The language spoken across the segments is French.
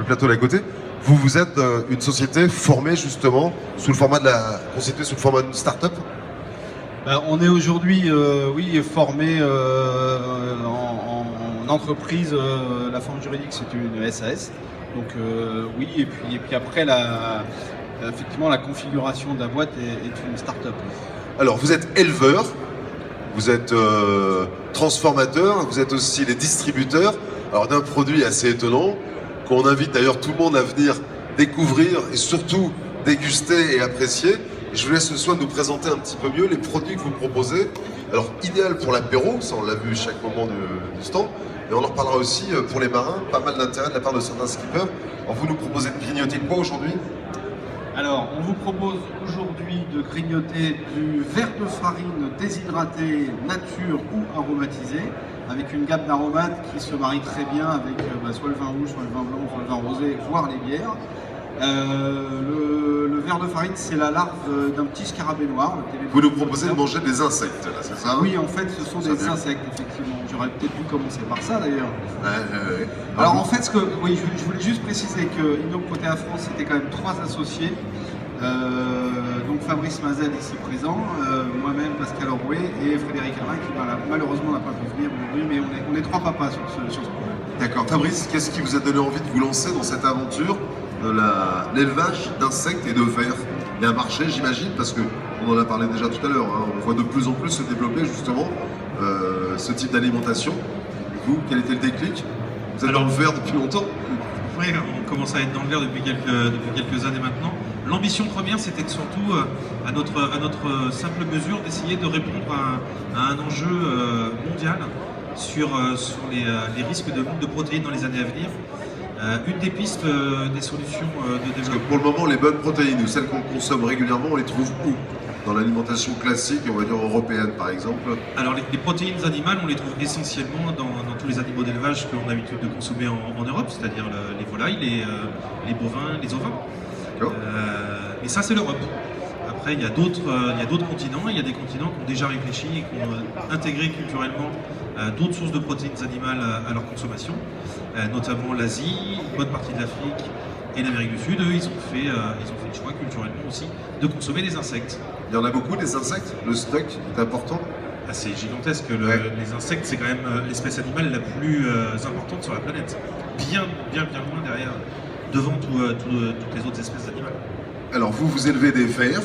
le plateau d'à côté. Vous êtes une société formée justement constituée sous le format d'une start-up. On est aujourd'hui formé en entreprise. La forme juridique, c'est une SAS. Donc oui, et puis après, effectivement, la configuration de la boîte est une start-up. Alors, vous êtes éleveur, vous êtes transformateur, vous êtes aussi les distributeurs d'un produit assez étonnant, qu'on invite d'ailleurs tout le monde à venir découvrir et surtout déguster et apprécier. Je vous laisse ce soir nous présenter un petit peu mieux les produits que vous proposez. Alors, idéal pour l'apéro, ça on l'a vu chaque moment du stand, et on en reparlera aussi pour les marins, pas mal d'intérêt de la part de certains skippers. Alors, vous nous proposez de grignoter quoi aujourd'hui? Alors, on vous propose aujourd'hui de grignoter du verre de farine déshydraté, nature ou aromatisé, avec une gamme d'aromates qui se marie très bien avec soit le vin rouge, soit le vin blanc, soit le vin rosé, voire les bières. Le verre de farine, c'est la larve d'un petit scarabée noir. Vous nous proposez de manger des insectes, là, c'est ça? Oui, en fait, ce sont des insectes, effectivement. J'aurais peut-être dû commencer par ça, d'ailleurs. Alors, en fait, je voulais juste préciser que Inno Protea France, c'était quand même 3 associés. Donc Fabrice Mazel ici présent, moi-même Pascal Oroué et Frédéric Alain qui malheureusement n'a pas pu venir aujourd'hui, mais on est 3 papas sur ce projet. D'accord. Fabrice, qu'est-ce qui vous a donné envie de vous lancer dans cette aventure de l'élevage d'insectes et de vers? Il y a un marché, j'imagine, parce qu'on en a parlé déjà tout à l'heure, hein, on voit de plus en plus se développer justement ce type d'alimentation. Vous, quel était le déclic? Vous êtes dans le verre depuis longtemps? Oui, on commence à être dans le verre depuis quelques années maintenant. L'ambition première, c'était surtout, à notre simple mesure, d'essayer de répondre à un enjeu mondial sur les risques de manque de protéines dans les années à venir. Une des pistes des solutions de développement. Parce que pour le moment, les bonnes protéines, ou celles qu'on consomme régulièrement, on les trouve où? Dans l'alimentation classique, on va dire européenne par exemple? Alors les protéines animales, on les trouve essentiellement dans tous les animaux d'élevage que l'on a l'habitude de consommer en Europe, c'est-à-dire les volailles, les bovins, les ovins. Et ça, c'est l'Europe. Après, il y a d'autres continents, il y a des continents qui ont déjà réfléchi et qui ont intégré culturellement d'autres sources de protéines animales à leur consommation, notamment l'Asie, une bonne partie de l'Afrique et l'Amérique du Sud. Eux, ils ont fait le choix culturellement aussi de consommer des insectes. Il y en a beaucoup des insectes? Le stock est important? C'est gigantesque. Les insectes, c'est quand même l'espèce animale la plus importante sur la planète. Bien loin derrière, devant toutes les autres espèces animales. Alors vous élevez des vers.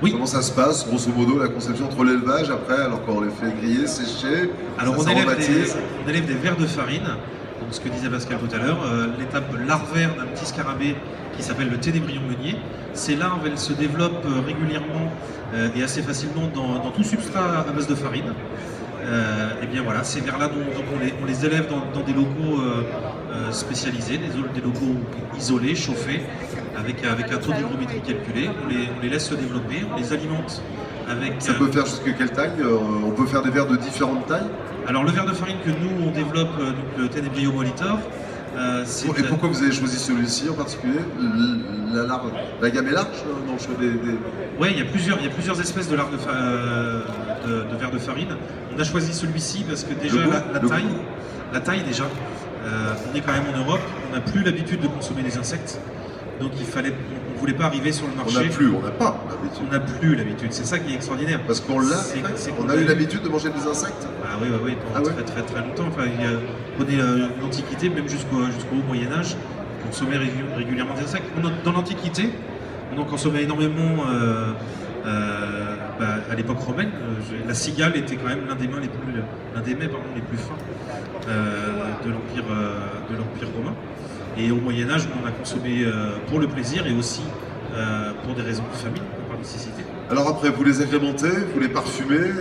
Oui. Comment ça se passe, grosso modo, la conception entre l'élevage, après, alors quand on les fait griller, sécher? Alors on élève des vers de farine, donc ce que disait Pascal tout à l'heure, l'étape larvaire d'un petit scarabée qui s'appelle le ténébrion meunier. Ces larves, elles se développent régulièrement et assez facilement dans tout substrat à base de farine. Et bien voilà, ces vers-là, on les élève dans des locaux spécialisés, des locaux isolés, chauffés, avec un taux d'hygrométrie calculé. On les laisse se développer, on les alimente avec... Ça peut faire jusqu'à quelle taille? On peut faire des vers de différentes tailles? Alors le ver de farine que nous on développe, donc le Tenebrio molitor. Et pourquoi vous avez choisi celui-ci en particulier? La gamme est large dans le choix des... Oui, il y a plusieurs espèces de vers de farine. On a choisi celui-ci parce que déjà la taille déjà, on est quand même en Europe, on n'a plus l'habitude de consommer des insectes. Donc on ne voulait pas arriver sur le marché. On n'a pas l'habitude. On n'a plus l'habitude, c'est ça qui est extraordinaire. Parce qu'on l'a, on a eu l'habitude de manger des insectes? Ah oui, pendant très longtemps. Enfin, prenez l'Antiquité, même jusqu'au Moyen-Âge, on consommait régulièrement des insectes. Dans l'Antiquité, on en consommait énormément à l'époque romaine. La cigale était quand même l'un des mets les plus fins de l'Empire romain. Et au Moyen-Âge, on en a consommé pour le plaisir et aussi pour des raisons de famine, par nécessité. Alors après, vous les agrémentez, vous les parfumez.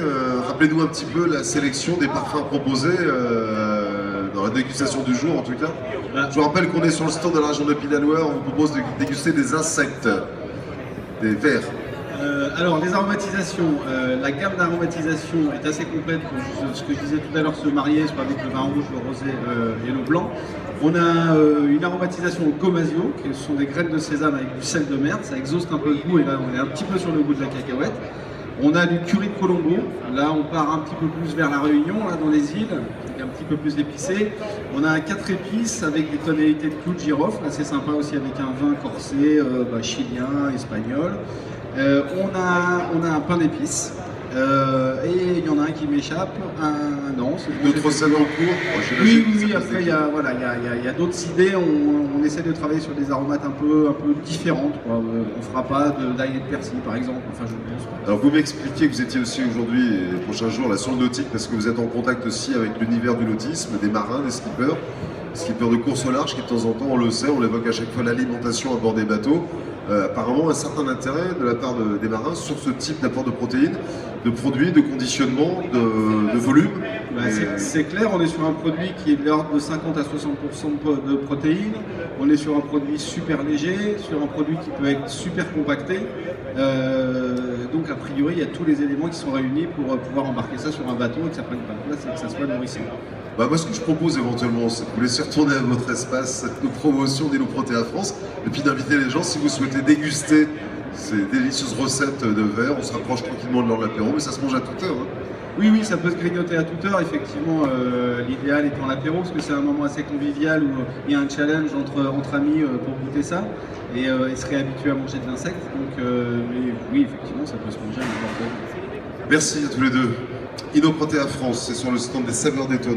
Rappelez-nous un petit peu la sélection des parfums proposés dans la dégustation du jour, en tout cas. Je vous rappelle qu'on est sur le stand de la région de Pinanois. On vous propose de déguster des insectes, des vers. Alors les aromatisations, la gamme d'aromatisation est assez complète, comme ce que je disais tout à l'heure, se marier soit avec le vin rouge, le rosé et le blanc. On a une aromatisation au comasio, qui sont des graines de sésame avec du sel de mer, ça exhauste un peu le goût et là on est un petit peu sur le goût de la cacahuète. On a du curry de Colombo, là on part un petit peu plus vers la Réunion, là dans les îles, un petit peu plus épicé. On a un 4 épices avec des tonalités de clou de girofle, assez sympa aussi avec un vin corsé, chilien, espagnol. On a un pain d'épices. Et il y en a un qui m'échappe, non. D'autres recettes en cours? Oui, après il y a d'autres idées, on essaie de travailler sur des aromates un peu différentes, quoi. On fera pas d'ail et de persil par exemple, enfin je pense pas. Alors vous m'expliquez que vous étiez aussi aujourd'hui et les prochains jours là sur le nautique parce que vous êtes en contact aussi avec l'univers du nautisme, des marins, des skippers de course au large qui de temps en temps, on le sait, on l'évoque à chaque fois, l'alimentation à bord des bateaux. Apparemment un certain intérêt de la part des marins sur ce type d'apport de protéines, de produits, de conditionnement, de volume. C'est clair, on est sur un produit qui est de l'ordre de 50 à 60% de protéines, on est sur un produit super léger, sur un produit qui peut être super compacté, donc a priori il y a tous les éléments qui sont réunis pour pouvoir embarquer ça sur un bateau et que ça prenne pas de place et que ça soit nourrissant. Moi ce que je propose éventuellement c'est de vous laisser retourner à votre espace de promotion d'Ilo Protea France et puis d'inviter les gens si vous souhaitez déguster ces délicieuses recettes de verre. On se rapproche tranquillement de l'heure de l'apéro mais ça se mange à toute heure. Oui, ça peut se grignoter à toute heure, effectivement, l'idéal étant l'apéro, parce que c'est un moment assez convivial où il y a un challenge entre amis pour goûter ça, et se réhabituer à manger de l'insecte, donc oui, effectivement, ça peut se manger à n'importe où. Merci à tous les deux. Ino Protea France, c'est sur le stand des saveurs détonnantes.